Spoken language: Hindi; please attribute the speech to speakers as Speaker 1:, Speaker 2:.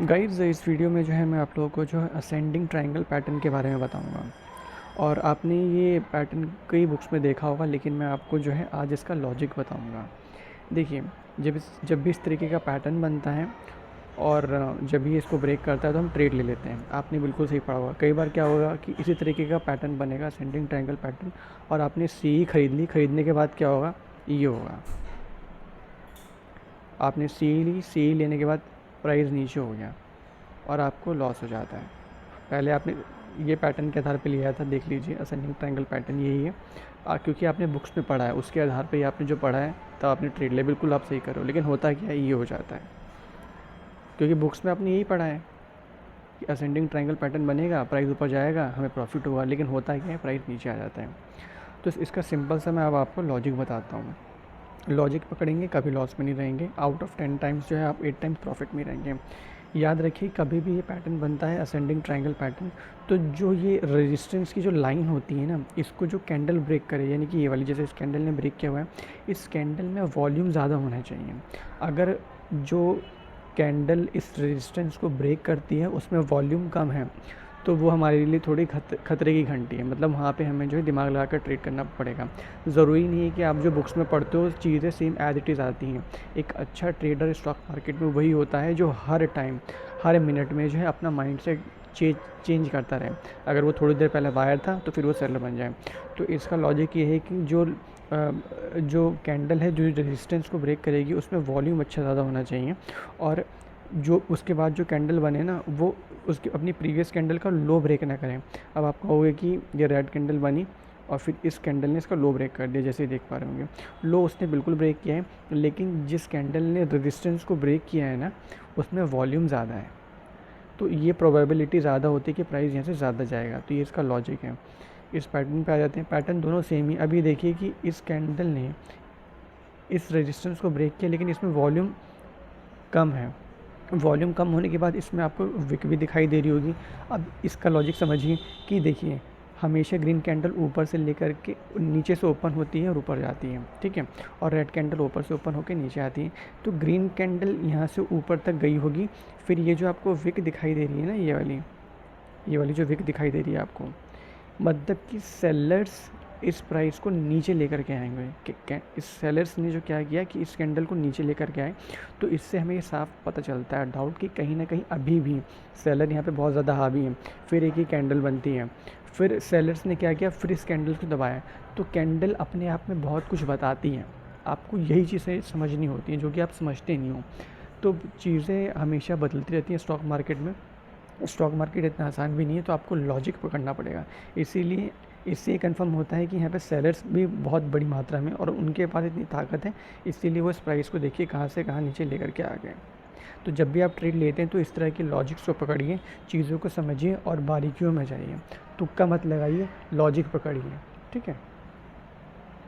Speaker 1: गाइस इस वीडियो में जो है मैं आप लोगों को जो है असेंडिंग ट्रायंगल पैटर्न के बारे में बताऊंगा। और आपने ये पैटर्न कई बुक्स में देखा होगा, लेकिन मैं आपको जो है आज इसका लॉजिक बताऊंगा। देखिए, जब भी इस तरीके का पैटर्न बनता है और जब भी इसको ब्रेक करता है तो हम ट्रेड ले लेते हैं। आपने बिल्कुल सही पढ़ा होगा। कई बार क्या होगा कि इसी तरीके का पैटर्न बनेगा, असेंडिंग ट्रायंगल पैटर्न, और आपने सी खरीद ली। खरीदने के बाद क्या होगा, ये होगा। आपने सी लेने के बाद प्राइस नीचे हो गया और आपको लॉस हो जाता है। पहले आपने ये पैटर्न के आधार पे लिया था, देख लीजिए असेंडिंग ट्रायंगल पैटर्न यही है। क्योंकि आपने बुक्स में पढ़ा है, उसके आधार पे आपने जो पढ़ा है तब आपने ट्रेड लिया, बिल्कुल आप सही करो। लेकिन होता क्या है, ये हो जाता है क्योंकि बुक्स में आपने यही पढ़ा है कि असेंडिंग ट्रायंगल पैटर्न बनेगा, प्राइस ऊपर जाएगा, हमें प्रॉफिट होगा। लेकिन होता क्या है, प्राइस नीचे आ जाता है। तो इसका सिंपल सा मैं अब आपको लॉजिक बताता हूँ। लॉजिक पकड़ेंगे कभी लॉस में नहीं रहेंगे। आउट ऑफ 10 टाइम्स जो है आप 8 टाइम्स प्रॉफिट में रहेंगे। याद रखिए, कभी भी ये पैटर्न बनता है असेंडिंग ट्रायंगल पैटर्न, तो जो ये रेजिस्टेंस की जो लाइन होती है ना, इसको जो कैंडल ब्रेक करे, यानी कि ये वाली, जैसे इस कैंडल ने ब्रेक किया हुआ है, इस कैंडल में वॉल्यूम ज़्यादा होना चाहिए। अगर जो कैंडल इस रेजिस्टेंस को ब्रेक करती है उसमें वॉल्यूम कम है, तो वो हमारे लिए थोड़ी खतरे की घंटी है। मतलब वहाँ पे हमें जो है दिमाग लगा कर ट्रेड करना पड़ेगा। ज़रूरी नहीं है कि आप जो बुक्स में पढ़ते हो चीज़ें सेम एज इट इज़ आती हैं। एक अच्छा ट्रेडर स्टॉक मार्केट में वही होता है जो हर टाइम, हर मिनट में जो है अपना माइंड सेट चेंज करता रहे। अगर वो थोड़ी देर पहले बायर था तो फिर वो सेलर बन जाए। तो इसका लॉजिक ये है कि जो कैंडल है, जो रेजिस्टेंस को ब्रेक करेगी, उसमें वॉल्यूम अच्छा ज़्यादा होना चाहिए। और जो उसके बाद जो कैंडल बने ना, वो उसकी अपनी प्रीवियस कैंडल का लो ब्रेक ना करें। अब आप कहोगे कि ये रेड कैंडल बनी और फिर इस कैंडल ने इसका लो ब्रेक कर दिया, जैसे देख पा रहे होंगे। लो उसने बिल्कुल ब्रेक किया है, लेकिन जिस कैंडल ने रेजिस्टेंस को ब्रेक किया है ना, उसमें वॉल्यूम ज़्यादा है, तो ये प्रोबेबिलिटी ज़्यादा होती है कि प्राइस यहाँ से ज़्यादा जाएगा। तो ये इसका लॉजिक है। इस पैटर्न पे आ जाते हैं। पैटर्न दोनों सेम ही। अभी देखिए कि इस कैंडल ने इस रेजिस्टेंस को ब्रेक किया, लेकिन इसमें वॉल्यूम कम है। वॉल्यूम कम होने के बाद इसमें आपको विक भी दिखाई दे रही होगी। अब इसका लॉजिक समझिए कि देखिए, हमेशा ग्रीन कैंडल ऊपर से लेकर के नीचे से ओपन होती है और ऊपर जाती है, ठीक है, और रेड कैंडल ऊपर से ओपन होकर नीचे आती है। तो ग्रीन कैंडल यहाँ से ऊपर तक गई होगी। फिर ये जो आपको विक दिखाई दे रही है ना, ये वाली जो विक दिखाई दे रही है आपको, मतलब कि सेलर्स इस प्राइस को नीचे लेकर के आएंगे। इस सेलर्स ने जो क्या किया कि इस कैंडल को नीचे लेकर के आए। तो इससे हमें ये साफ पता चलता है डाउट कि कहीं ना कहीं अभी भी सेलर यहाँ पे बहुत ज़्यादा हावी है। फिर एक ही कैंडल बनती है, फिर सेलर्स ने क्या किया, फिर इस कैंडल को दबाया। तो कैंडल अपने आप में बहुत कुछ बताती हैं। आपको यही चीज़ें समझनी होती हैं जो कि आप समझते नहीं हो। तो चीज़ें हमेशा बदलती रहती हैं स्टॉक मार्केट में। स्टॉक मार्केट इतना आसान भी नहीं है, तो आपको लॉजिक पकड़ना पड़ेगा। इसीलिए इससे कंफर्म होता है कि यहाँ पे सेलर्स भी बहुत बड़ी मात्रा में, और उनके पास इतनी ताकत है, इसीलिए वो इस प्राइस को देखिए कहाँ से कहाँ नीचे लेकर के आ गए। तो जब भी आप ट्रेड लेते हैं तो इस तरह के लॉजिक्स को पकड़िए, चीज़ों को समझिए और बारीकियों में जाइए। तुक्का मत लगाइए, लॉजिक पकड़िए, ठीक है।